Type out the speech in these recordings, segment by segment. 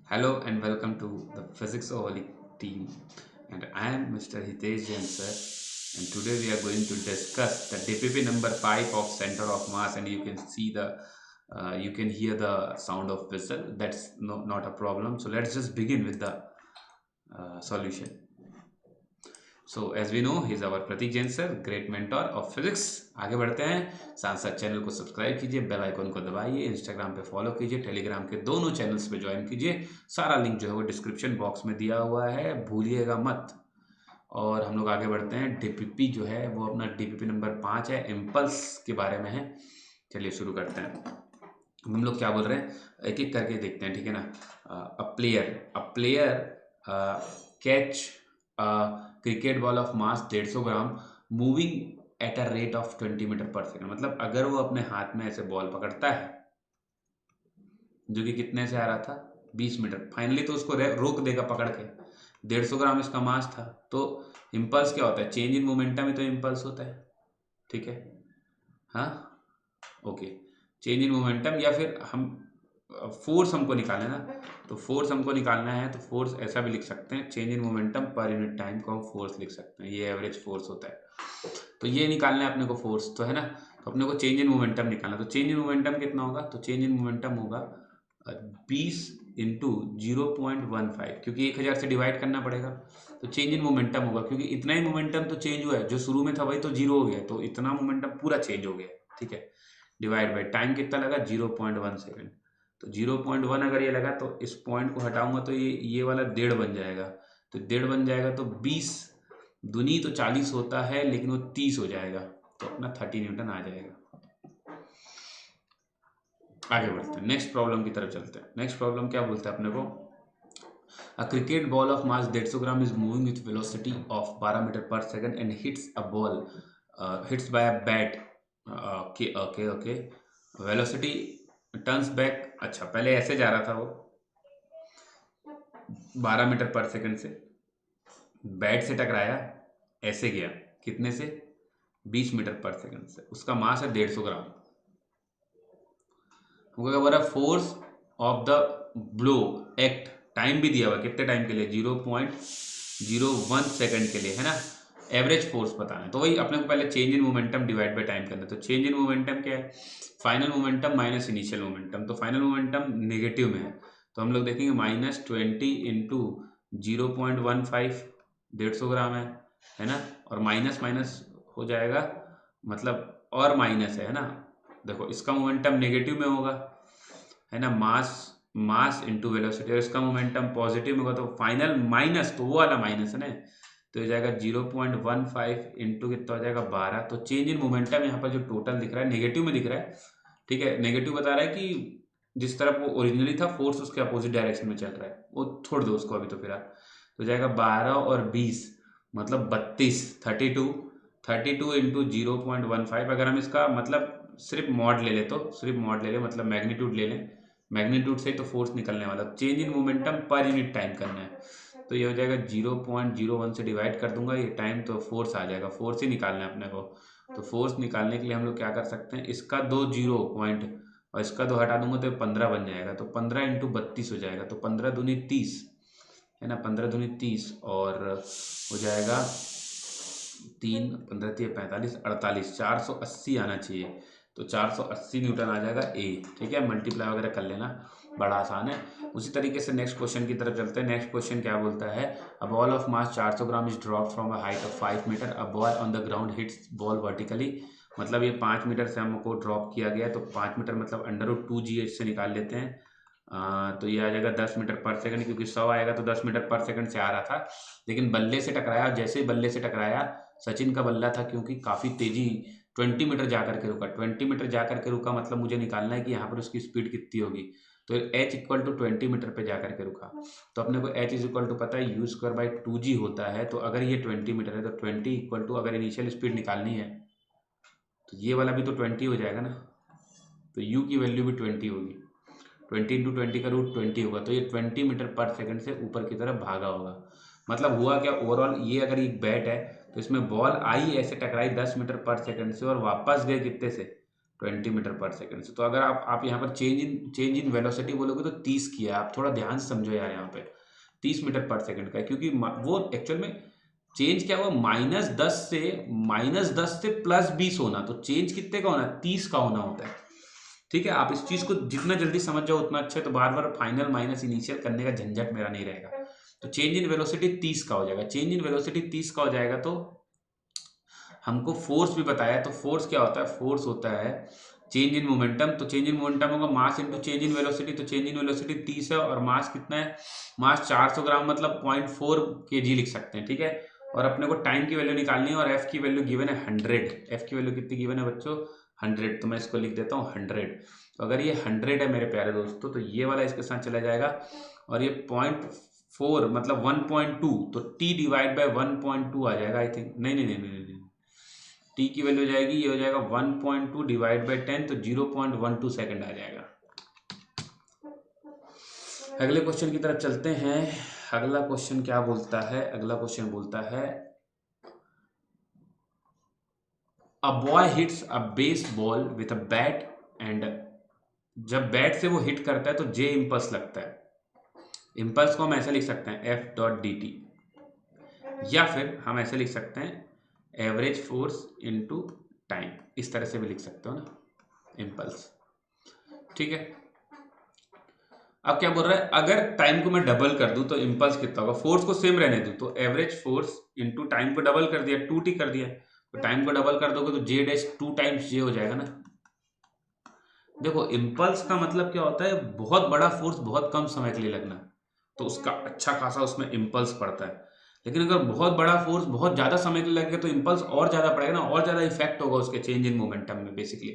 Hello and welcome to the Physics Oholic team. And I am Mr. Hitesh Jain sir. And today we are going to discuss the DPP number 5 of center of mass. And you can see you can hear the sound of whistle. That's not a problem. So let's just begin with the solution. So as we know he is our Pratik Jain sir, great mentor of physics. आगे बढ़ते हैं, साथ साथ channel को subscribe कीजिए, bell icon को दबाइए, Instagram पे फॉलो कीजिए, टेलीग्राम के दोनों चैनल्स पे ज्वाइन कीजिए। सारा लिंक जो है वो डिस्क्रिप्शन बॉक्स में दिया हुआ है, भूलिएगा मत। और हम लोग आगे बढ़ते हैं। डीपीपी जो है वो अपना डीपीपी नंबर 5 है, इम्पल्स के बारे में है। चलिए शुरू करते हैं। हम लोग क्या बोल रहे हैं, एक एक करके देखते हैं, ठीक है ना। A player catch cricket ball of mass 150 gram moving at a rate of 20 metre per second. मतलब अगर वो अपने हाथ में ऐसे बॉल पकड़ता है जो कि कितने से आ रहा था 20 मीटर, फाइनली तो उसको रोक देगा पकड़ के। 150 ग्राम इसका मास था, तो इम्पल्स क्या होता है, चेंज इन मोमेंटम ही तो इम्पल्स होता है, ठीक है। हाँ, ओके, चेंज इन मोमेंटम। या फिर हम फोर्स हमको निकालना है ना, तो फोर्स हमको निकालना है तो फोर्स ऐसा भी लिख सकते हैं, change in momentum per unit time को हम फोर्स लिख सकते हैं, ये एवरेज फोर्स होता है। तो ये निकालना है अपने को फोर्स, तो है ना। तो अपने को चेंज इन मोमेंटम निकालना, तो चेंज इन मोमेंटम कितना होगा, तो चेंज इन मोमेंटम होगा 20 इंटू 0.15, क्योंकि 1000 से डिवाइड करना पड़ेगा। तो चेंज इन मोमेंटम होगा, क्योंकि इतना ही मोमेंटम तो चेंज हुआ है, जो शुरू में था वही तो जीरो हो गया, तो इतना मोमेंटम पूरा चेंज हो गया, ठीक है। डिवाइड बाई टाइम कितना लगा, 0.1 सेकेंड। तो 0.1 अगर ये लगा तो इस पॉइंट को हटाऊंगा तो ये वाला 1.5 बन जाएगा। तो 1.5 बन जाएगा तो 20 दूनी तो 40 होता है, लेकिन वो 30 हो जाएगा, तो अपना 30 न्यूटन आ जाएगा। आगे बढ़ते हैं, नेक्स्ट प्रॉब्लम की तरफ चलते हैं। नेक्स्ट प्रॉब्लम क्या बोलता है अपने को, a cricket ball of mass 150 gram is moving with velocity of 12 metre per second and hits a ball hits by a bat. Okay okay okay, velocity turns back. अच्छा, पहले ऐसे जा रहा था वो 12 मीटर पर सेकंड से, bat से टकराया, ऐसे गया कितने से, 20 मीटर पर सेकंड से, उसका मास है 150 ग्राम। हमको क्या बोल रहा है, force of the blow act, time भी दिया हुआ कितने टाइम के लिए, 0.01 सेकंड के लिए, है ना। एवरेज फोर्स बताना है, तो वही अपने को पहले change in momentum divide by time करना है। तो चेंज इन मोमेंटम क्या है, final momentum minus initial momentum. तो फाइनल मोमेंटम नेगेटिव में है, तो हम लोग देखेंगे -20 इंटू 0.15, 150 ग्राम है ना। और माइनस माइनस हो जाएगा, मतलब और माइनस है ना। देखो इसका मोमेंटम नेगेटिव में होगा, है ना, मास मास इंटू वेलोसिटी, और इसका मोमेंटम पॉजिटिव में होगा, तो फाइनल माइनस, तो वो वाला माइनस है ना। तो हो जाएगा 0.15 इंटू कितना हो जाएगा 12। तो चेंज इन मोमेंटम यहाँ पर जो टोटल दिख रहा है नेगेटिव में दिख रहा है, ठीक है। नेगेटिव बता रहा है कि जिस तरफ वो ओरिजिनली था फोर्स उसके अपोजिट डायरेक्शन में चल रहा है, वो छोड़ दो उसको अभी तो फिलहाल। तो हो जाएगा 12 और 20 मतलब 32, 32 इंटू 0.15। अगर हम इसका मतलब सिर्फ मॉड ले ले, तो सिर्फ मॉड ले ले, मतलब मैग्नीट्यूड ले लें, मैग्नीट्यूड से तो फोर्स निकलने वाला, change in momentum per unit time करना है। तो ये हो जाएगा 0.01 से डिवाइड कर दूंगा, ये टाइम तो फोर्स आ जाएगा, फोर्स ही निकालना है अपने को। तो फोर्स निकालने के लिए हम लोग क्या कर सकते हैं, इसका 2 जीरो पॉइंट और इसका 2 हटा दूंगा तो 15 बन जाएगा। तो 15 इंटू 32 हो जाएगा, तो 15 दूनी 30, है ना, 15 दूनी 30, और हो जाएगा 3 15 3 45 48, 480 आना चाहिए। तो 480 न्यूटन आ जाएगा ए, ठीक है। मल्टीप्लाई वगैरह कर लेना, बड़ा आसान है। उसी तरीके से नेक्स्ट क्वेश्चन की तरफ चलते हैं। नेक्स्ट क्वेश्चन क्या बोलता है, a ball of mass 400 gram is drop from a height of 5 metre, a ball on the ground hits ball vertically. मतलब ये 5 मीटर से हमको ड्रॉप किया गया, तो 5 मीटर मतलब √2gh से निकाल लेते हैं। तो ये आ जाएगा 10 मीटर पर सेकंड, क्योंकि 100 आएगा तो 10 मीटर पर सेकंड से आ रहा था, लेकिन बल्ले से टकराया। जैसे ही बल्ले से टकराया, सचिन का बल्ला था, क्योंकि काफ़ी तेजी 20 मीटर जा करके रुका, 20 मीटर जा करके रुका, मतलब मुझे निकालना है कि यहाँ पर उसकी स्पीड कितनी होगी। तो h इक्वल टू 20 मीटर पे जा करके रुका, तो अपने को h इज इक्वल टू पता है u² / 2g होता है। तो अगर ये 20 मीटर है तो 20 इक्वल टू, अगर इनिशियल स्पीड निकालनी है तो ये वाला भी तो 20 हो जाएगा ना, तो u की वैल्यू भी 20 होगी। 20 इंटू 20 का √20 होगा, तो ये 20 मीटर पर सेकंड से ऊपर की तरफ भागा होगा। मतलब हुआ क्या, ओवरऑल ये अगर एक बैट है तो इसमें बॉल आई ऐसे टकराई 10 मीटर पर सेकंड से, और वापस गए कितने से 20 मीटर पर सेकंड से। तो अगर आप यहाँ पर चेंज इन वेलोसिटी बोलोगे तो 30 किया है। आप थोड़ा ध्यान से समझो यार, यहाँ पे 30 मीटर पर सेकंड का है, क्योंकि वो एक्चुअल में चेंज क्या हुआ, -10 से +20 होना, तो चेंज कितने का होना, 30 का होना होता है। ठीक है, आप इस चीज को जितना जल्दी समझ जाओ उतना अच्छा है, तो बार बार फाइनल माइनस इनिशियल करने का झंझट मेरा नहीं रहेगा। तो चेंज इन वेलोसिटी 30 का हो जाएगा। चेंज इन वेलोसिटी 30 का हो जाएगा, तो हमको फोर्स भी बताया, तो फोर्स क्या होता है, फोर्स होता है चेंज इन मोमेंटम। तो चेंज इन मोमेंटम होगा mass into change in velocity. तो चेंज इन वेलोसिटी 30 है और मास कितना है, मास 400 ग्राम, मतलब 0.4 kg लिख सकते हैं। ठीक है, और अपने को टाइम की वैल्यू निकालनी है और एफ की वैल्यू गिवन है 100। एफ की वैल्यू कितनी गिवन है बच्चों, 100। तो मैं इसको लिख देता हूँ 100। तो अगर ये 100 है मेरे प्यारे दोस्तों, तो ये वाला इसके साथ चला जाएगा, और ये 0.4 मतलब 1.2, तो t डिवाइड बाय 1.2 आ जाएगा आई थिंक। नहीं नहीं नहीं नहीं नहीं, टी की वैल्यू हो जाएगी, ये हो जाएगा 1.2 डिवाइड बाई 10, तो 0.12 सेकंड आ जाएगा। अगले क्वेश्चन की तरफ चलते हैं। अगला क्वेश्चन क्या बोलता है, अगला क्वेश्चन बोलता है a boy hits a baseball with a bat and, जब बैट से वो हिट करता है तो जे इम्पल्स लगता है। इम्पल्स को हम ऐसे लिख सकते हैं F.dt, या फिर हम ऐसे लिख सकते हैं एवरेज फोर्स इनटू टाइम। इस तरह से भी लिख सकते हो ना, इम्पल्स। ठीक है, अब क्या बोल रहा है, अगर टाइम को मैं डबल कर दूं तो इम्पल्स कितना होगा, फोर्स को सेम रहने दूं तो एवरेज फोर्स इनटू टाइम को डबल कर दिया, 2t कर दिया, तो टाइम को डबल कर दोगे तो जे डैश 2 टाइम्स जे हो जाएगा ना। देखो इम्पल्स का मतलब क्या होता है, बहुत बड़ा फोर्स बहुत कम समय के लिए लगना, तो उसका अच्छा खासा उसमें इम्पल्स पड़ता है। लेकिन अगर बहुत बड़ा फोर्स बहुत ज्यादा समय के लिए लगेगा तो इम्पल्स और ज्यादा पड़ेगा ना, और ज्यादा इफेक्ट होगा उसके चेंज इन मोमेंटम में बेसिकली।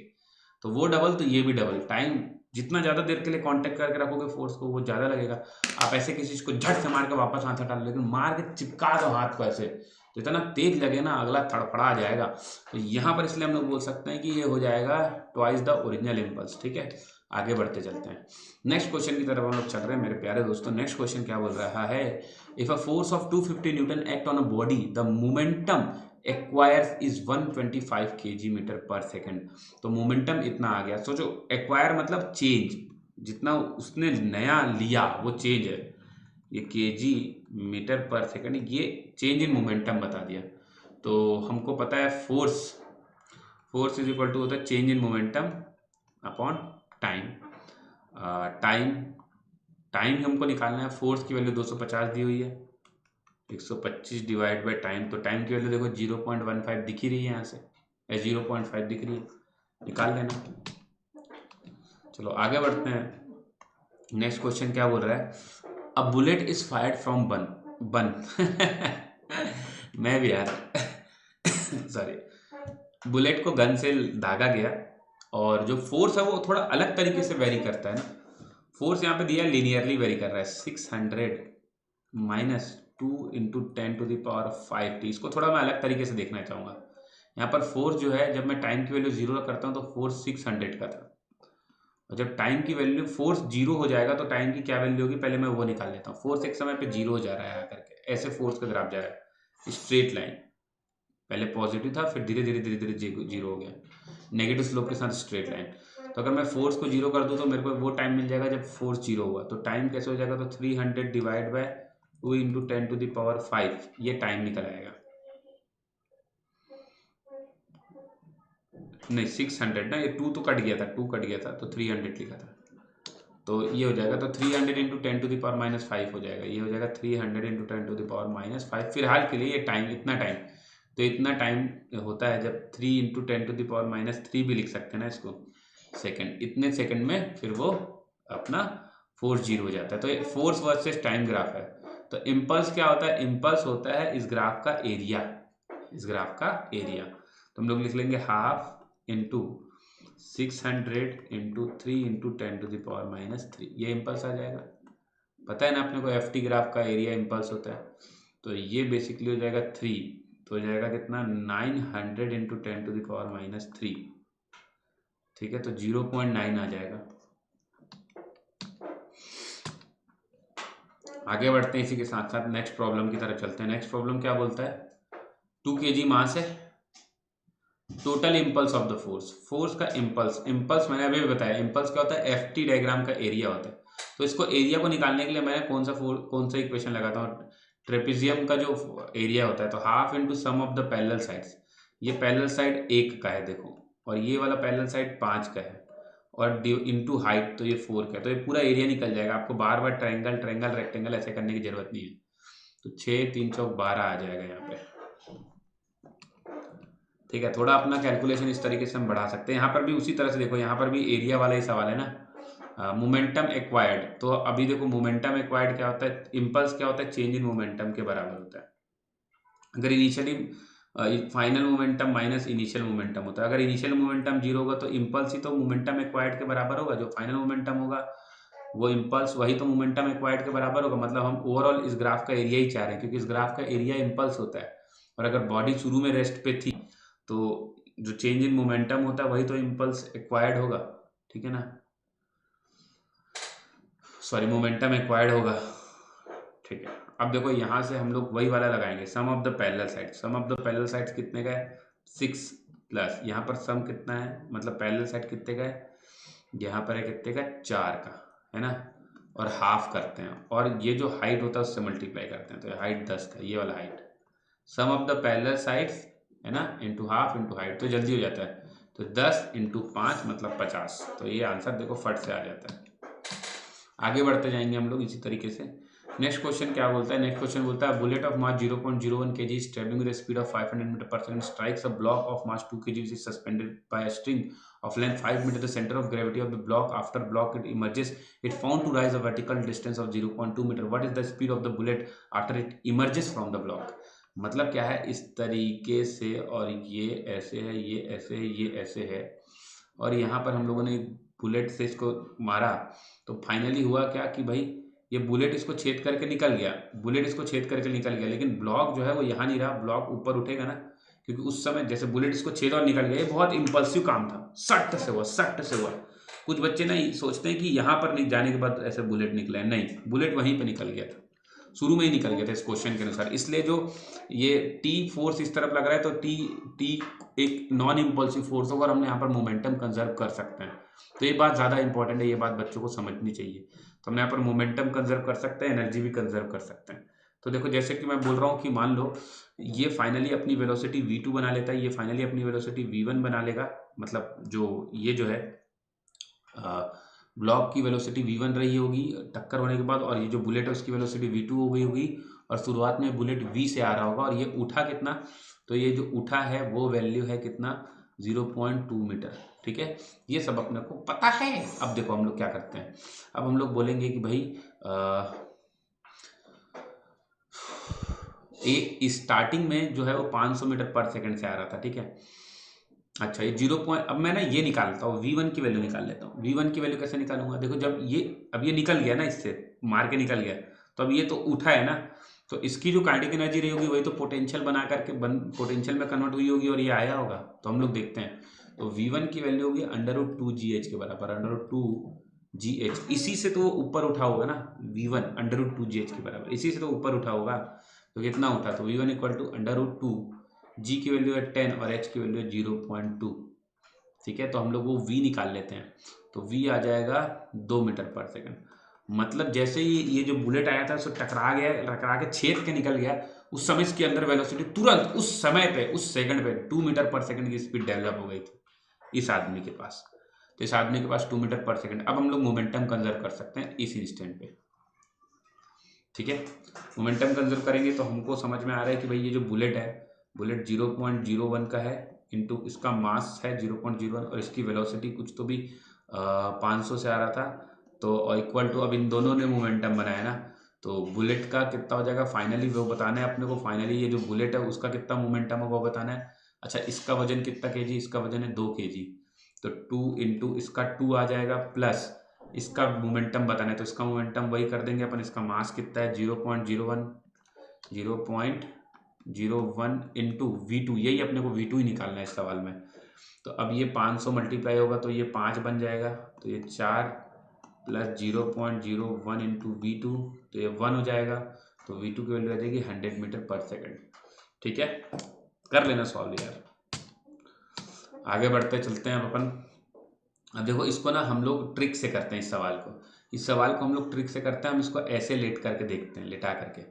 तो वो डबल तो ये भी डबल। टाइम जितना ज्यादा देर के लिए कांटेक्ट करके रखोगे फोर्स को, वो ज्यादा लगेगा। आप ऐसे किसी चीज को झट से मार के वापस हाथ हटा लो, लेकिन मार के चिपका दो हाथ को ऐसे, तो इतना तेज लगे ना अगला थड़फड़ा जाएगा। तो यहाँ पर इसलिए हम लोग बोल सकते हैं कि ये हो जाएगा ट्वाइस द ओरिजिनल इम्पल्स। ठीक है, आगे बढ़ते चलते हैं। नेक्स्ट क्वेश्चन की तरफ हम लोग चल रहे हैं मेरे प्यारे दोस्तों। नेक्स्ट क्वेश्चन क्या बोल रहा है, if a force of 250 newton act on a body, the momentum acquires is 125 kg metre per second. तो मोमेंटम इतना आ गया। सोचो, एक्वायर मतलब चेंज, जितना उसने नया लिया वो चेंज है। ये केजी मीटर पर सेकंड, ये चेंज इन मोमेंटम बता दिया। तो हमको पता है force, force is equal to होता है change in momentum upon time. Time, time हमको निकालना है। फोर्स की वैल्यू 250 दी हुई है, 125 डिवाइड बाई टाइम, तो टाइम की वैल्यू देखो 0.15 दिख ही रही है यहाँ से, 0.5 दिख रही है, निकाल लेना। चलो आगे बढ़ते हैं। नेक्स्ट क्वेश्चन क्या बोल रहा है, a bullet is fired from बन बन मैं भी यार सॉरी, बुलेट को गन से दागा गया, और जो फोर्स है वो थोड़ा अलग तरीके से वेरी करता है ना। फोर्स यहाँ पे दिया है, लीनियरली वेरी कर रहा है, 600 माइनस 2 इंटू 10⁵ इसको थोड़ा मैं अलग तरीके से देखना चाहूँगा। यहाँ पर फोर्स जो है, जब मैं टाइम की वैल्यू 0 करता हूँ तो फोर्स 600 का था, और जब टाइम की वैल्यू फोर्स 0 हो जाएगा तो टाइम की क्या वैल्यू होगी, पहले मैं वो निकाल लेता हूँ। फोर्स एक समय पे 0 हो जा रहा है आकर के, ऐसे फोर्स का ग्राफ जा रहा है स्ट्रेट लाइन, पहले पॉजिटिव था फिर धीरे धीरे धीरे धीरे 0 हो गया, नेगेटिव स्लोप के साथ स्ट्रेट लाइन। तो अगर मैं फोर्स को 0 कर दूँ तो मेरे को वो टाइम मिल जाएगा जब फोर्स 0 हुआ। तो टाइम कैसे हो जाएगा, तो 300 डिवाइड बाय 2 इंटू 10⁵ ये टाइम निकल आएगा। नहीं 600 ना, ये 2 तो कट गया था, 2 कट गया था तो 300 लिखा था, तो ये हो जाएगा, तो 300 इंटू 10⁻⁵ हो जाएगा। ये हो जाएगा 300 इंटू 10⁻⁵ फिलहाल के लिए ये टाइम, इतना टाइम, तो इतना टाइम होता है जब 3 इंटू 10⁻³ भी लिख सकते हैं ना इसको, सेकंड, इतने सेकंड में फिर वो अपना फोर्स 0 हो जाता है। तो ये फोर्स वर्सेस टाइम ग्राफ है। तो इम्पल्स क्या होता है, इम्पल्स होता है इस ग्राफ का एरिया, इस ग्राफ का एरिया। तो हम लोग लिख लेंगे हाफ इंटू 600 इंटू 3 इंटू 10⁻⁻3, ये इम्पल्स आ जाएगा। पता है ना अपने को एफ टी ग्राफ का एरिया इम्पल्स होता है, तो ये बेसिकली हो जाएगा 3, तो हो जाएगा कितना 900 इंटू 10⁻⁻3। ठीक है, तो 0.9 आ जाएगा। आगे बढ़ते हैं, इसी के साथ साथ नेक्स्ट प्रॉब्लम की तरफ चलते हैं। नेक्स्ट प्रॉब्लम क्या बोलता है, 2 kg मास है, total impulse of the force, force का इम्पल्स, इम्पल्स मैंने अभी भी बताया, इम्पल्स क्या होता है, एफ टी डायग्राम का एरिया होता है। तो इसको एरिया को निकालने के लिए मैं कौन सा इक्वेशन लगाता हूँ, ट्रेपेजियम का जो एरिया होता है, तो half into sum of the parallel sides. ये पैरेलल साइड 1 का है देखो, और ये वाला पैरेलल साइड 5 का है, और इंटू हाइट तो ये 4 का है, तो ये पूरा एरिया निकल जाएगा। आपको बार बार ट्रायंगल ट्रायंगल रेक्टेंगल ऐसे करने की जरूरत नहीं है। तो 6 3 चौक 12 आ जाएगा यहाँ पे। ठीक है, थोड़ा अपना कैलकुलेशन इस तरीके से हम बढ़ा सकते हैं। यहाँ पर भी उसी तरह से देखो, यहाँ पर भी एरिया वाला ही सवाल है ना। मोमेंटम एक्वायर्ड, तो अभी देखो मोमेंटम एक्वायर्ड क्या होता है, इम्पल्स क्या होता है, चेंज इन मोमेंटम के बराबर होता है। अगर initially final momentum minus initial momentum होता है, अगर इनिशियल मोमेंटम 0 होगा तो इम्पल्स ही तो मोमेंटम एक्वायर्ड के बराबर होगा, जो फाइनल मोमेंटम होगा वो इम्पल्स वही तो मोमेंटम एक्वायर्ड के बराबर होगा। मतलब हम ओवरऑल इस ग्राफ का एरिया ही चाह रहे हैं, क्योंकि इस ग्राफ का एरिया इम्पल्स होता है, और अगर बॉडी शुरू में रेस्ट पे थी तो जो चेंज इन मोमेंटम होता है वही तो इम्पल्स एक्वायर्ड होगा। ठीक है ना, सॉरी मोमेंटम एक्वायर्ड होगा। ठीक है, अब देखो यहाँ से हम लोग वही वाला लगाएंगे, sum of the parallel side. Sum of the parallel sides कितने का है, 6 प्लस यहाँ पर सम कितना है, मतलब पैरेलल साइड कितने का है, यहाँ पर है कितने का, 4 का है ना, और हाफ करते हैं, और ये जो हाइट होता है उससे मल्टीप्लाई करते हैं, तो हाइट 10 का, ये वाला height. Sum of the parallel sides है ना, इंटू हाफ इंटू हाइट, तो जल्दी हो जाता है। तो 10 इंटू 5 मतलब 50, तो ये आंसर देखो फट से आ जाता है। आगे बढ़ते जाएंगे हम लोग इसी तरीके से। नेक्स्ट क्वेश्चन क्या बोलता है, नेक्स्ट क्वेश्चन बोलता है bullet of mass 0.01 kg is traveling with a speed of 500 metre per second strikes a block of mass 2 kg which is suspended by a string of length 5 meter. The center of gravity of the block after block it emerges it found to rise a vertical distance of 0.2 meter. What is the speed of the bullet after it emerges from the block? मतलब क्या है, इस तरीके से, और ये ऐसे है, ये ऐसे है, ये ऐसे है, और यहाँ पर हम लोगों ने बुलेट से इसको मारा, तो फाइनली हुआ क्या कि भाई ये बुलेट इसको छेद करके निकल गया, बुलेट इसको छेद करके निकल गया, लेकिन ब्लॉक जो है वो यहाँ नहीं रहा, ब्लॉक ऊपर उठेगा ना, क्योंकि उस समय जैसे बुलेट इसको छेद और निकल गया, ये बहुत इम्पल्सिव काम था, सट से हुआ, सट से हुआ। कुछ बच्चे नहीं सोचते हैं कि यहाँ पर नहीं जाने के बाद ऐसे बुलेट निकला है, नहीं, बुलेट वहीं पर निकल गया था, शुरू में ही निकल गया था इस क्वेश्चन के अनुसार। इसलिए जो ये टी फोर्स इस तरफ लग रहा है, तो टी टी एक नॉन इम्पल्सिव फोर्स होगा, और हमने यहाँ पर मोमेंटम कंजर्व कर सकते हैं। तो ये बात ज़्यादा इंपॉर्टेंट है, ये बात बच्चों को समझनी चाहिए। तो हम यहाँ पर मोमेंटम कंजर्व कर सकते हैं, एनर्जी भी कंजर्व कर सकते हैं। तो देखो जैसे कि मैं बोल रहा हूँ कि मान लो ये फाइनली अपनी वेलोसिटी v2 बना लेता है, ये फाइनली अपनी वेलोसिटी v1 बना लेगा, मतलब जो ये जो है ब्लॉक की वेलोसिटी v1 रही होगी टक्कर होने के बाद, और ये जो बुलेट है उसकी वेलोसिटी v2 हो गई होगी, और शुरुआत में बुलेट v से आ रहा होगा, और ये उठा कितना, तो ये जो उठा है वो वैल्यू है कितना, 0.2 मीटर। ठीक है, ये सब अपने को पता है। अब देखो हम लोग क्या करते हैं, अब हम लोग बोलेंगे कि भाई ये स्टार्टिंग में जो है वो 500 मीटर पर सेकंड से आ रहा था। ठीक है, अच्छा ये 0 पॉइंट, अब मैं ना ये निकालता हूँ, v1 की वैल्यू निकाल लेता हूँ। v1 की वैल्यू कैसे निकालूंगा, देखो जब ये अब ये निकल गया ना, इससे मार के निकल गया, तो अब ये तो उठा है ना, तो इसकी जो काइनेटिक एनर्जी रही होगी वही तो पोटेंशियल बना करके पोटेंशियल में कन्वर्ट हुई होगी, और ये आया होगा। तो हम लोग देखते हैं, तो v1 की वैल्यू होगी √2gh के बराबर, √2gh, इसी से तो ऊपर उठा होगा ना, v1 √2gh के बराबर, इसी से तो ऊपर उठा होगा। तो कितना उठा, तो v1 इक्वल टू √2, g की वैल्यू है 10 और h की वैल्यू है 0.2। ठीक है, तो हम लोग वो v निकाल लेते हैं, तो v आ जाएगा 2 मीटर पर सेकंड। मतलब जैसे ही ये जो बुलेट आया था उसको टकरा गया, टकरा के छेद के निकल गया, उस समय इसके अंदर वेलोसिटी तुरंत उस समय पे, उस सेकंड पे 2 मीटर पर सेकंड की स्पीड डेवलप हो गई थी इस आदमी के पास। तो इस आदमी के पास 2 मीटर पर सेकंड। अब हम लोग मोमेंटम कंजर्व कर सकते हैं इस इंस्टेंट पे। ठीक है, मोमेंटम कंजर्व करेंगे तो हमको समझ में आ रहा है कि भाई ये जो बुलेट है, बुलेट 0.01 का है, इंटू इसका मास है 0.01, और इसकी वेलोसिटी कुछ तो भी 500 से आ रहा था, तो इक्वल टू, अब इन दोनों ने मोमेंटम बनाया ना, तो बुलेट का कितना हो जाएगा फाइनली वो बताना है अपने को। फाइनली ये जो बुलेट है उसका कितना मोमेंटम होगा वो बताना है। अच्छा इसका वजन कितना केजी, इसका वजन है 2 kg, तो 2 इंटू इसका 2 आ जाएगा, प्लस इसका मोमेंटम बताना है, तो इसका मोमेंटम वही कर देंगे अपन। इसका मास कितना है 0.01 इंटू v2, यही अपने को v2 ही निकालना है इस सवाल में। तो अब ये 500 मल्टीप्लाई होगा तो ये 5 बन जाएगा, तो ये 4 प्लस 0.01 इंटू v2, तो ये 1 हो जाएगा, तो v2 की वैल्यू आ जाएगी 100 मीटर पर सेकंड। ठीक है, कर लेना सॉल्व यार। आगे बढ़ते चलते हैं अब अपन। अब देखो इसको ना हम लोग ट्रिक से करते हैं, इस सवाल को हम लोग ट्रिक से करते हैं। हम इसको ऐसे लेट करके देखते हैं, लेटा करके।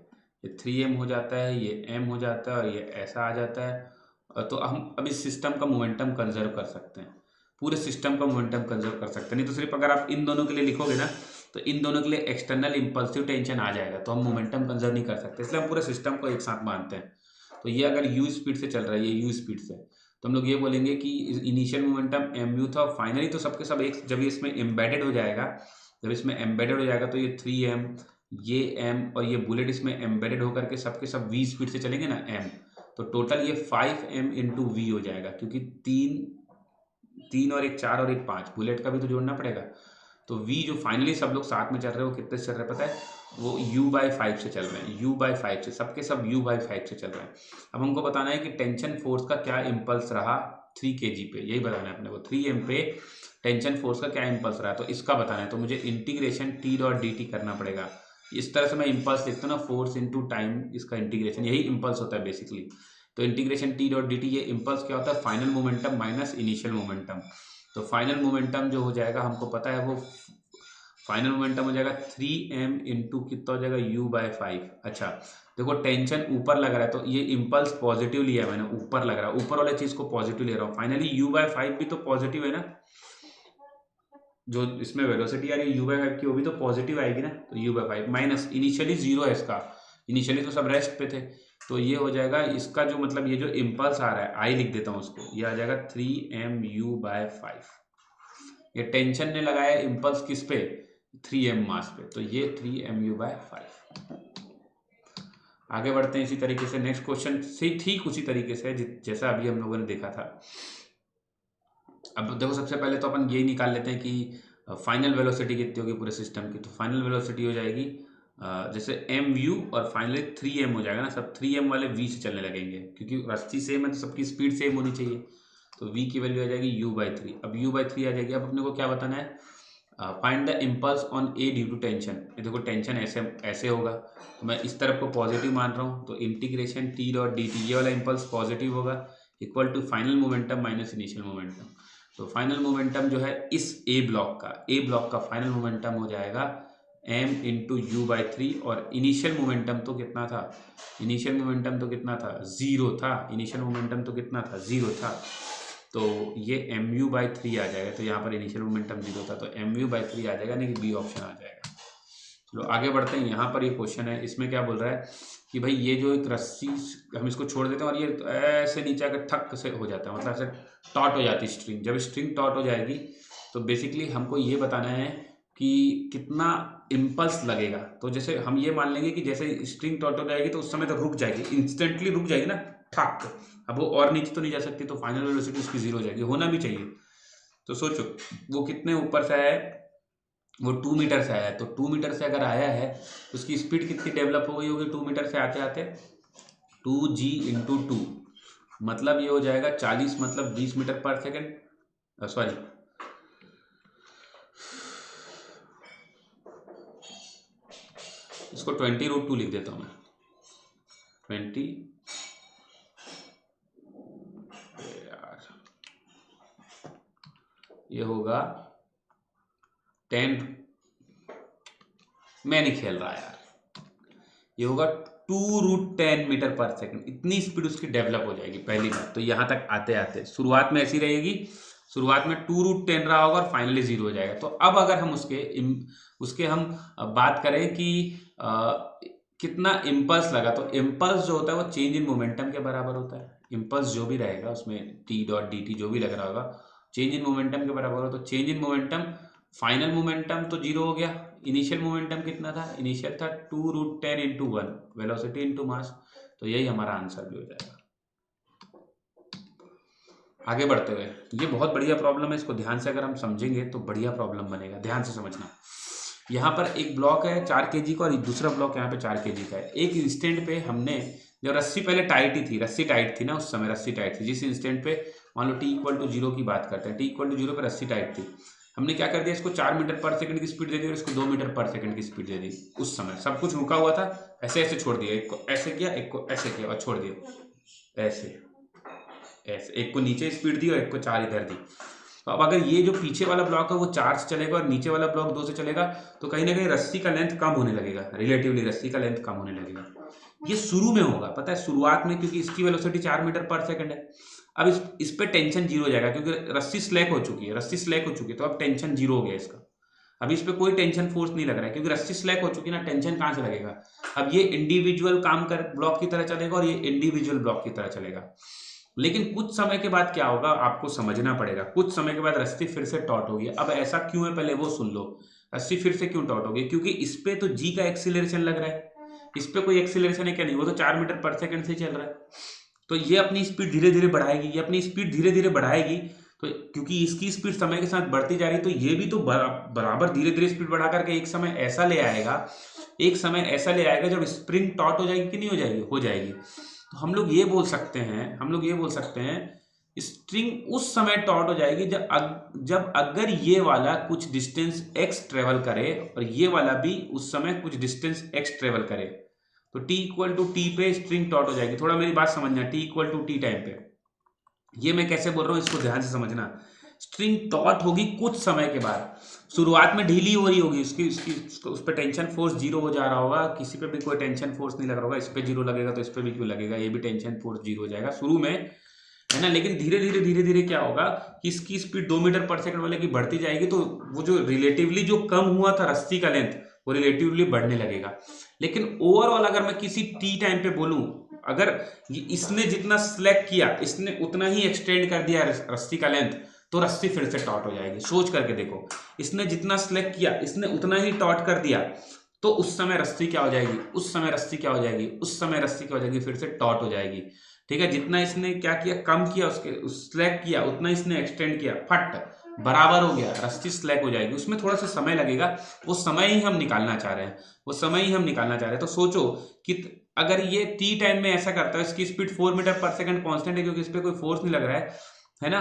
ये 3m हो जाता है, ये m हो जाता है और ये ऐसा आ जाता है। तो हम अब इस सिस्टम का मोमेंटम कंजर्व कर सकते हैं, पूरे सिस्टम का मोमेंटम कंजर्व कर सकते हैं। नहीं तो सिर्फ अगर आप इन दोनों के लिए लिखोगे ना तो इन दोनों के लिए एक्सटर्नल इम्पल्सिव टेंशन आ जाएगा, तो हम मोमेंटम कंजर्व नहीं कर सकते। इसलिए हम पूरे सिस्टम को एक साथ मानते हैं। तो ये अगर u स्पीड से चल रहा है, ये u स्पीड से, तो हम लोग ये बोलेंगे कि इनिशियल मोमेंटम mu था, और फाइनली तो सबके सब एक, जब ये इसमें एम्बेडेड हो जाएगा, तो ये 3m, ये m और ये बुलेट इसमें एम्बेडेड होकर के सबके सब v स्पीड से चलेंगे ना, m, तो टोटल ये 5m इंटू वी हो जाएगा, क्योंकि तीन और एक 4 और एक 5, बुलेट का भी तो जोड़ना पड़ेगा। तो v जो फाइनली सब लोग साथ में चल रहे हो, कितने से चल रहे हैं पता है, वो u/5 से चल रहे हैं, u/5 से, सबके सब u/5 से चल रहे हैं। अब हमको बताना है कि टेंशन फोर्स का क्या इम्पल्स रहा 3 kg पे, यही बताना है अपने को। 3m पे टेंशन फोर्स का क्या इम्पल्स रहा, तो इसका बताना है। तो मुझे इंटीग्रेशन t डॉट dt करना पड़ेगा। इस तरह से मैं इम्पल्स लिखता हूँ ना, फोर्स इंटू टाइम, इसका इंटीग्रेशन, यही इम्पल्स होता है बेसिकली। तो इंटीग्रेशन t डॉट dt, ये इम्पल्स क्या होता है, final momentum minus initial momentum. तो फाइनल मोमेंटम जो हो जाएगा हमको पता है, वो फाइनल मोमेंटम हो जाएगा 3m इंटू कितना हो जाएगा, u/5। अच्छा देखो टेंशन ऊपर लग रहा है, तो ये इम्पल्स पॉजिटिव लिया है मैंने, ऊपर लग रहा है, ऊपर वाले चीज को पॉजिटिव ले रहा हूँ। फाइनली u/5 भी तो पॉजिटिव है ना, जो इसमें वेलोसिटी आ रही है u/5 की, वो भी तो पॉजिटिव आएगी ना। तो u/5 माइनस इनिशियली 0 है इसका, इनिशियली तो सब रेस्ट पे थे। तो ये हो जाएगा इसका जो मतलब, ये जो इम्पल्स आ रहा है, आई लिख देता हूँ उसको, ये आ जाएगा 3mu/5। ये टेंशन ने लगाया इम्पल्स किस पे, 3m मास पे, तो ये 3mu/5। आगे बढ़ते हैं इसी तरीके से, नेक्स्ट क्वेश्चन से ठीक उसी तरीके से जैसा अभी हम लोगों ने देखा था। अब देखो सबसे पहले तो अपन यही निकाल लेते हैं कि फाइनल वेलोसिटी कितनी होगी पूरे सिस्टम की। तो फाइनल वेलोसिटी हो जाएगी जैसे mu और फाइनली 3m हो जाएगा ना, सब 3m वाले v से चलने लगेंगे, क्योंकि रस्सी सेम है तो सबकी स्पीड सेम होनी चाहिए। तो v की वैल्यू आ जाएगी u/3। अब u/3 आ जाएगी। अब अपने को क्या बताना है, find the impulse on A due to tension. ये देखो टेंशन ऐसे होगा, तो मैं इस तरफ को पॉजिटिव मान रहा हूँ, तो इंटीग्रेशन t डॉट dt, ये वाला इम्पल्स पॉजिटिव होगा, equal to final momentum minus initial momentum. तो फाइनल मोमेंटम जो है इस ए ब्लॉक का फाइनल मोमेंटम हो जाएगा m इंटू u/3, और इनिशियल मोमेंटम तो कितना था, जीरो था। इनिशियल मोमेंटम तो कितना था, जीरो था। तो ये mu/3 आ जाएगा। तो यहाँ पर इनिशियल मोमेंटम जीरो था, तो mu/3 आ जाएगा, नहीं कि बी ऑप्शन आ जाएगा। चलो आगे बढ़ते हैं। यहाँ पर ये क्वेश्चन है, इसमें क्या बोल रहा है कि भाई ये जो एक रस्सी, हम इसको छोड़ देते हैं और ये ऐसे नीचे आकर ठक से हो जाता है, मतलब ऐसे टॉट हो जाती है स्ट्रिंग। जब स्ट्रिंग टॉट हो जाएगी तो बेसिकली हमको ये बताना है कि कितना इम्पल्स लगेगा। तो जैसे हम ये मान लेंगे कि जैसे स्ट्रिंग टॉट हो जाएगी तो उस समय तो रुक जाएगी, इंस्टेंटली रुक जाएगी ना, ठक। अब वो और नीचे तो नहीं जा सकती, तो फाइनल वेलोसिटी उसकी जीरो हो जाएगी, होना भी चाहिए। तो सोचो वो कितने ऊपर से आया है, वो 2 मीटर से आया है। तो 2 मीटर से अगर आया है तो उसकी स्पीड कितनी डेवलप हो गई होगी 2 मीटर से आते आते, 2g इंटू 2, मतलब ये हो जाएगा 40, मतलब 20 मीटर पर सेकेंड। सॉरी, इसको 20√2 लिख देता हूँ मैं, 20 यार, ये होगा 10, मैं नहीं खेल रहा यार, ये होगा 2√10 मीटर पर सेकंड। इतनी स्पीड उसकी डेवलप हो जाएगी पहली बात तो। यहाँ तक आते आते शुरुआत में ऐसी रहेगी, शुरुआत में 2√10 रहा होगा और फाइनली जीरो हो जाएगा। तो अब अगर हम उसके हम बात करें कि कितना इम्पल्स लगा, तो इम्पल्स जो होता है वो चेंज इन मोमेंटम के बराबर होता है। इम्पल्स जो भी रहेगा उसमें t डॉट dt जो भी लग रहा होगा, चेंज इन मोमेंटम के बराबर हो। तो change in momentum, final momentum तो जीरो हो गया, इनिशियल मोमेंटम कितना था, इनिशियल था 2√10 इंटू 1, वेलोसिटी इंटू मास। तो यही हमारा आंसर भी हो जाएगा। आगे बढ़ते हुए, ये बहुत बढ़िया प्रॉब्लम है, इसको ध्यान से अगर हम समझेंगे तो बढ़िया प्रॉब्लम बनेगा। ध्यान से समझना, यहाँ पर एक ब्लॉक है 4 kg का और दूसरा ब्लॉक यहाँ पे 4 kg का है। एक इंस्टेंट पे हमने, जब रस्सी पहले टाइट ही थी, रस्सी टाइट थी ना उस समय, रस्सी टाइट थी जिस इंस्टेंट पे, मान लो t इक्वल टू 0 की बात करते हैं, t इक्वल टू 0 पे रस्सी टाइट थी, हमने क्या कर दिया, इसको 4 मीटर पर सेकंड की स्पीड दे दी और इसको 2 मीटर पर सेकंड की स्पीड दे दी। उस समय सब कुछ रुका हुआ था, ऐसे ऐसे छोड़ दिया, एक को ऐसे किया, एक को ऐसे किया और छोड़ दिया, ऐसे ऐसे, एक को नीचे स्पीड दी और एक को 4 इधर दी। तो अब अगर ये जो पीछे वाला ब्लॉक है वो 4 से चलेगा और नीचे वाला ब्लॉक 2 से चलेगा, तो कहीं ना कहीं रस्सी का लेंथ कम होने लगेगा, रिलेटिवली रस्सी का लेंथ कम होने लगेगा। ये शुरू में होगा, पता है, शुरुआत में, क्योंकि इसकी वेलोसिटी 4 मीटर पर सेकंड है। अब इस पे टेंशन जीरो हो जाएगा, क्योंकि रस्सी स्लैक हो चुकी है, रस्सी स्लैक हो चुकी है, तो अब टेंशन जीरो हो गया इसका। अब इस पे कोई टेंशन फोर्स नहीं लग रहा है, क्योंकि रस्सी स्लैक हो चुकी है ना, टेंशन कहाँ से लगेगा। अब ये इंडिविजुअल काम कर ब्लॉक की तरह चलेगा और ये इंडिविजुअल ब्लॉक की तरह चलेगा। लेकिन कुछ समय के बाद क्या होगा आपको समझना पड़ेगा। कुछ समय के बाद रस्सी फिर से टॉट होगी। अब ऐसा क्यों है पहले वो सुन लो। रस्सी फिर से क्यों टॉट होगी, क्योंकि इस पे तो जी का एक्सीलरेशन लग रहा है, इस पे कोई एक्सीलरेशन है क्या, नहीं, वो तो 4 मीटर पर सेकंड से चल रहा है। तो ये अपनी स्पीड धीरे धीरे बढ़ाएगी, ये अपनी स्पीड धीरे धीरे बढ़ाएगी। तो क्योंकि इसकी स्पीड समय के साथ बढ़ती जा रही है, तो ये भी तो बराबर धीरे धीरे स्पीड बढ़ा करके एक समय ऐसा ले आएगा, एक समय ऐसा ले आएगा जब स्प्रिंग टॉट हो जाएगी कि नहीं हो जाएगी, हो जाएगी। तो हम लोग ये बोल सकते हैं स्ट्रिंग उस समय टॉट हो जाएगी जब अगर ये वाला कुछ डिस्टेंस x ट्रेवल करे और ये वाला भी उस समय कुछ डिस्टेंस x ट्रेवल करे, तो t इक्वल टू टी पे स्ट्रिंग टॉट हो जाएगी। थोड़ा मेरी बात समझना, t इक्वल टू टी टाइम पे, ये मैं कैसे बोल रहा हूँ इसको ध्यान से समझना। स्ट्रिंग टॉट होगी कुछ समय के बाद, शुरुआत में ढीली हो रही होगी, उस पर टेंशन फोर्स जीरो हो जा रहा होगा, किसी पे भी कोई टेंशन फोर्स नहीं लग रहा होगा, इस पे जीरो लगेगा तो इस पे भी क्यों लगेगा, ये भी टेंशन फोर्स जीरो हो जाएगा शुरू में, है ना। लेकिन धीरे धीरे क्या होगा कि इसकी स्पीड 2 मीटर पर सेकंड वाले की बढ़ती जाएगी, तो वो जो रिलेटिवली जो कम हुआ था रस्सी का लेंथ, वो रिलेटिवली बढ़ने लगेगा। लेकिन ओवरऑल अगर मैं किसी टी टाइम पे बोलूं, अगर इसने जितना स्लैक किया इसने उतना ही एक्सटेंड कर दिया रस्सी का लेंथ, तो रस्सी फिर से टॉट हो जाएगी। सोच करके देखो, इसने जितना स्लैक किया इसने उतना ही टॉट कर दिया, तो उस समय रस्सी क्या हो जाएगी, उस समय रस्सी क्या हो जाएगी, फिर से टॉट हो जाएगी। ठीक है, जितना इसने क्या किया, कम किया, उसके स्लैक किया, उतना इसने एक्सटेंड किया, फट बराबर हो गया, रस्सी स्लैक हो जाएगी। उसमें थोड़ा सा समय लगेगा, वो समय ही हम निकालना चाह रहे हैं। तो सोचो कि अगर ये टी टाइम में ऐसा करता है, इसकी speed 4 metre per second constant है, क्योंकि इस पे कोई फोर्स नहीं लग रहा है ना,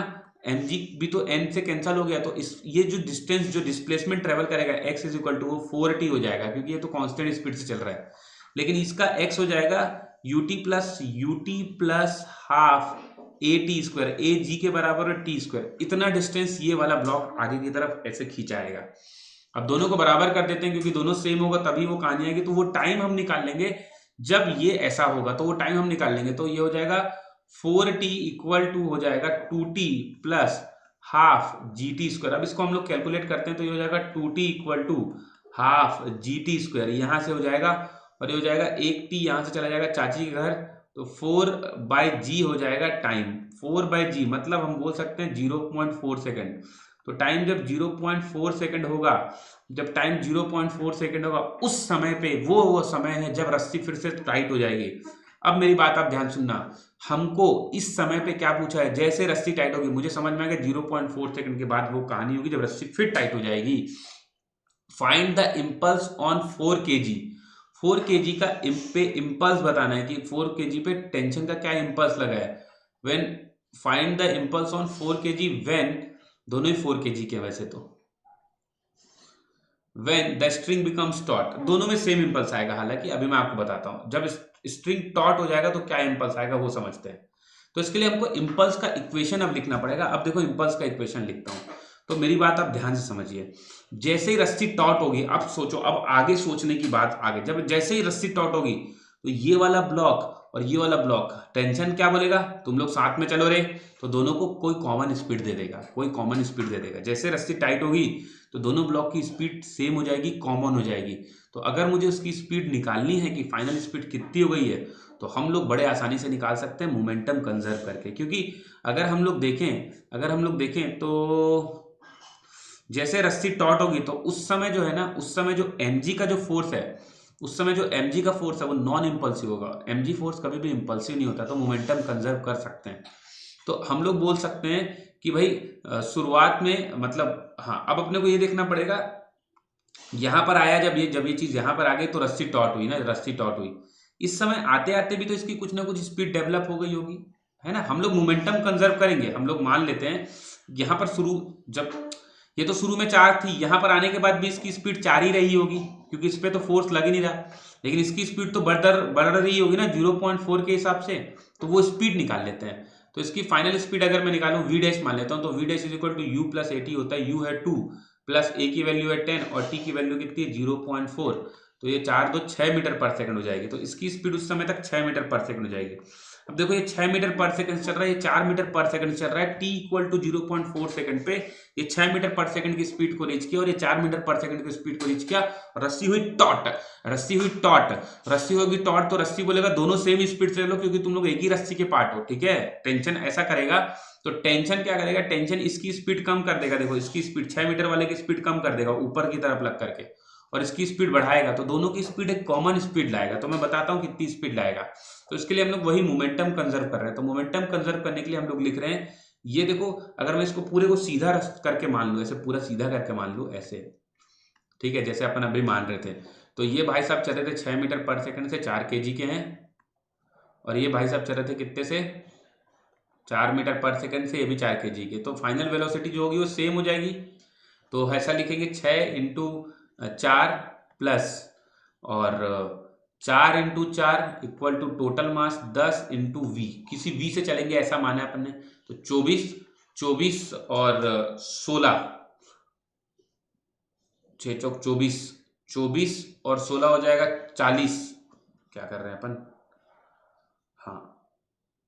mg भी तो n से कैंसिल हो गया, तो ये जो डिस्टेंस, जो डिस्प्लेसमेंट ट्रेवल करेगा x is equal to 4t हो जाएगा, क्योंकि ये तो कांस्टेंट स्पीड से चल रहा है। लेकिन इसका x हो जाएगा ut plus half at square, a g के बराबर है t स्क्वायर। इतना डिस्टेंस ये वाला ब्लॉक आगे की तरफ ऐसे खींचाएगा। अब दोनों को बराबर कर देते हैं, क्योंकि दोनों सेम होगा तभी वो कहानी आएगी। तो वो टाइम हम निकाल लेंगे, जब ये ऐसा होगा तो वो टाइम हम निकाल लेंगे। तो ये हो जाएगा 4t इक्वल टू हो जाएगा 2t plus half gt square. अब इसको हम लोग कैलकुलेट करते हैं, तो ये हो जाएगा 2t equal to half gt square, यहां से हो जाएगा, और ये हो जाएगा 1t यहां से चला जाएगा चाची के घर, तो 4/g हो जाएगा टाइम। 4/g मतलब हम बोल सकते हैं 0.4 सेकेंड। तो टाइम जब 0.4 सेकेंड होगा, जब टाइम 0.4 सेकेंड होगा, उस समय पे वो समय है जब रस्सी फिर से टाइट हो जाएगी। अब मेरी बात आप ध्यान सुनना, हमको इस समय पे क्या पूछा है, जैसे रस्सी टाइट होगी, मुझे समझ में आ गया 0.4 सेकंड के बाद वो कहानी होगी जब रस्सी फिर टाइट हो जाएगी। Find the impulse on 4 kg। 4 kg का पे इम्पल्स बताना है कि 4 kg पे टेंशन का क्या इम्पल्स लगा है। When find the impulse on 4 kg when, दोनों ही 4 kg के वैसे तो, when the string becomes taught, दोनों में सेम इम्पल्स आएगा। हालांकि अभी मैं आपको बताता हूं, जब स्ट्रिंग टॉट हो जाएगा तो क्या इम्पल्स आएगा वो समझते हैं। तो इसके लिए हमको इम्पल्स का इक्वेशन अब लिखना पड़ेगा। अब देखो इम्पल्स का इक्वेशन लिखता हूं, तो मेरी बात आप ध्यान से समझिए। जैसे ही रस्सी टॉट होगी, अब सोचो, अब आगे सोचने की बात आगे, जब जैसे ही रस्सी टॉट होगी तो ये वाला ब्लॉक और ये वाला ब्लॉक टेंशन क्या बोलेगा, तुम लोग साथ में चलो रे, तो दोनों को कोई कॉमन स्पीड दे देगा, जैसे रस्सी टाइट होगी तो दोनों ब्लॉक की स्पीड सेम हो जाएगी, कॉमन हो जाएगी। तो अगर मुझे उसकी स्पीड निकालनी है कि फाइनल स्पीड कितनी हो गई है, तो हम लोग बड़े आसानी से निकाल सकते हैं मोमेंटम कंजर्व करके। क्योंकि अगर हम लोग देखें तो जैसे रस्सी टॉट होगी तो उस समय जो है ना, उस समय जो mg का जो फोर्स है वो नॉन इम्पल्सिव होगा। mg फोर्स कभी भी इम्पल्सिव नहीं होता, तो मोमेंटम कंजर्व कर सकते हैं। तो हम लोग बोल सकते हैं कि भाई शुरुआत में, मतलब हाँ, अब अपने को ये देखना पड़ेगा, यहां पर आया जब ये चीज यहां पर आ गई तो रस्सी टॉट हुई। इस समय आते आते भी तो इसकी कुछ ना कुछ स्पीड डेवलप हो गई होगी, है ना। हम लोग मोमेंटम कंजर्व करेंगे, हम लोग मान लेते हैं यहां पर जब ये तो शुरू में 4 थी, यहां पर आने के बाद भी इसकी स्पीड 4 ही रही होगी, क्योंकि इस पे तो फोर्स लग ही नहीं रहा। लेकिन इसकी स्पीड तो बढ़ रही होगी ना 0.4 के हिसाब से, तो वो स्पीड निकाल लेते हैं। तो इसकी फाइनल स्पीड अगर मैं निकालूं वी डैश मान लेता हूं, तो V dash is equal to U plus A T होता है। यू है 2 प्लस ए की वैल्यू है 10 और टी की वैल्यू कितनी है 0.4, तो ये 4 2 6 मीटर पर सेकंड हो जाएगी। तो इसकी स्पीड उस समय तक 6 मीटर पर सेकंड हो जाएगी। अब देखो ये 6 मीटर पर सेकंड चल रहा है, ये 4 मीटर पर सेकंड चल रहा है, टी इक्वल टू 0.4 सेकंड पे ये 6 मीटर पर सेकंड की स्पीड को रीच किया और ये 4 मीटर पर सेकंड की स्पीड को रीच किया। रस्सी हुई टॉट, रस्सी हुई टॉट, रस्सी होगी टॉट, तो रस्सी बोलेगा दोनों सेम स्पीड से चलो क्योंकि तुम लोग एक ही रस्सी के पार्ट हो, ठीक है। टेंशन ऐसा करेगा तो टेंशन क्या करेगा, टेंशन इसकी स्पीड कम कर देगा। देखो इसकी स्पीड 6 मीटर वाले की स्पीड कम कर देगा ऊपर की तरफ लग करके, और इसकी स्पीड बढ़ाएगा तो दोनों की स्पीड एक कॉमन स्पीड लाएगा। तो मैं बताता हूं कितनी स्पीड लाएगा। तो इसके लिए हम लोग वही मोमेंटम कंजर्व कर रहे हैं। तो मोमेंटम कंजर्व करने के लिए हम लोग लिख रहे हैं, ये देखो अगर मैं इसको पूरे को सीधा करके मान लूं, ऐसे पूरा सीधा करके मान लूं ऐसे, ठीक है, जैसे अपन अभी मान रहे थे। तो ये भाई साहब चल रहे थे 6 मीटर पर सेकंड से 4 kg के हैं, और ये भाई साहब चल रहे थे कितने से 4 मीटर पर सेकंड से, ये भी 4 kg के। तो फाइनल वेलोसिटी जो होगी वो सेम हो जाएगी। तो ऐसा लिखेंगे 6 इंटू 4 प्लस और 4 into 4 equal to total mass 10 into V, किसी वी से चलेंगे ऐसा माना है अपन ने। तो 24 और 16, 6 चौक 24 और 16 हो जाएगा 40। क्या कर रहे हैं अपन, हाँ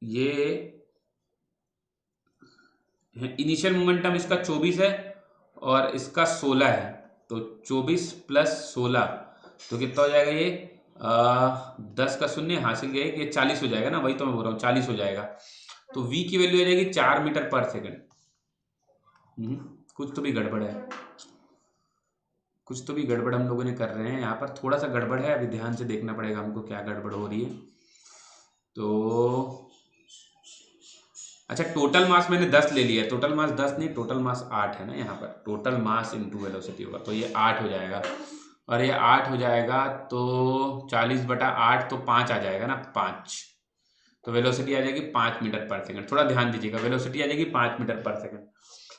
ये इनिशियल मोमेंटम इसका 24 है और इसका 16 है, तो 24 प्लस 16 तो कितना हो जाएगा ये 10 का शून्य हासिल किया ये 40 हो जाएगा ना, वही तो मैं बोल रहा हूँ 40 हो जाएगा। तो v की वैल्यू हो जाएगी 4 मीटर पर सेकंड। कुछ तो भी गड़बड़ है, कुछ तो भी गड़बड़ हम लोगों ने कर रहे हैं यहाँ पर, थोड़ा सा गड़बड़ है, अभी ध्यान से देखना पड़ेगा हमको क्या गड़बड़ हो रही है। तो अच्छा टोटल मास मैंने 10 ले लिया, टोटल मास 10 नहीं, टोटल मास 8 है ना यहाँ पर, टोटल मास इनटू वेलोसिटी होगा, तो ये 8 हो जाएगा। और ये 8 हो जाएगा तो 40/8 तो 5 आ जाएगा ना, 5, तो वेलोसिटी आ जाएगी 5 मीटर पर सेकंड। थोड़ा ध्यान दीजिएगा, वेलोसिटी आ जाएगी 5 मीटर पर सेकंड।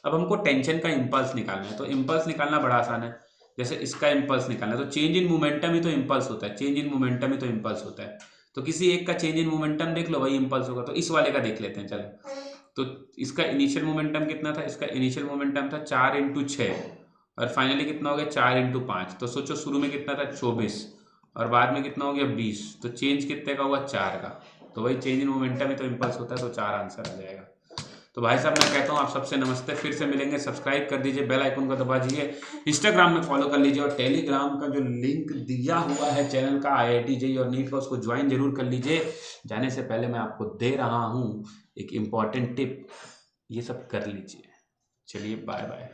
अब हमको टेंशन का इम्पल्स निकालना है, तो इम्पल्स निकालना बड़ा आसान है। जैसे इसका इम्पल्स निकालना है तो चेंज इन मोमेंटम ही तो इम्पल्स होता है, चेंज इन मोमेंटम ही तो इम्पल्स होता है। तो किसी एक का चेंज इन मोमेंटम देख लो, वही इम्पल्स होगा। तो इस वाले का देख लेते हैं चलो। तो इसका इनिशियल मोमेंटम कितना था, इसका इनिशियल मोमेंटम था 4 इंटू 6 और फाइनली कितना हो गया 4 इंटू 5। तो सोचो शुरू में कितना था 24 और बाद में कितना हो गया 20, तो चेंज कितने का हुआ 4 का। तो वही चेंज इन मोमेंटम ही तो इम्पल्स होता है, तो 4 आंसर आ जाएगा। तो भाई साहब मैं कहता हूँ आप सबसे नमस्ते, फिर से मिलेंगे। सब्सक्राइब कर दीजिए, बेल आइकन को दबा दीजिए, इंस्टाग्राम में फॉलो कर लीजिए और टेलीग्राम का जो लिंक दिया हुआ है चैनल का IIT JEE और नीट का, उसको ज्वाइन जरूर कर लीजिए। जाने से पहले मैं आपको दे रहा हूँ एक इम्पॉर्टेंट टिप, ये सब कर लीजिए। चलिए बाय बाय।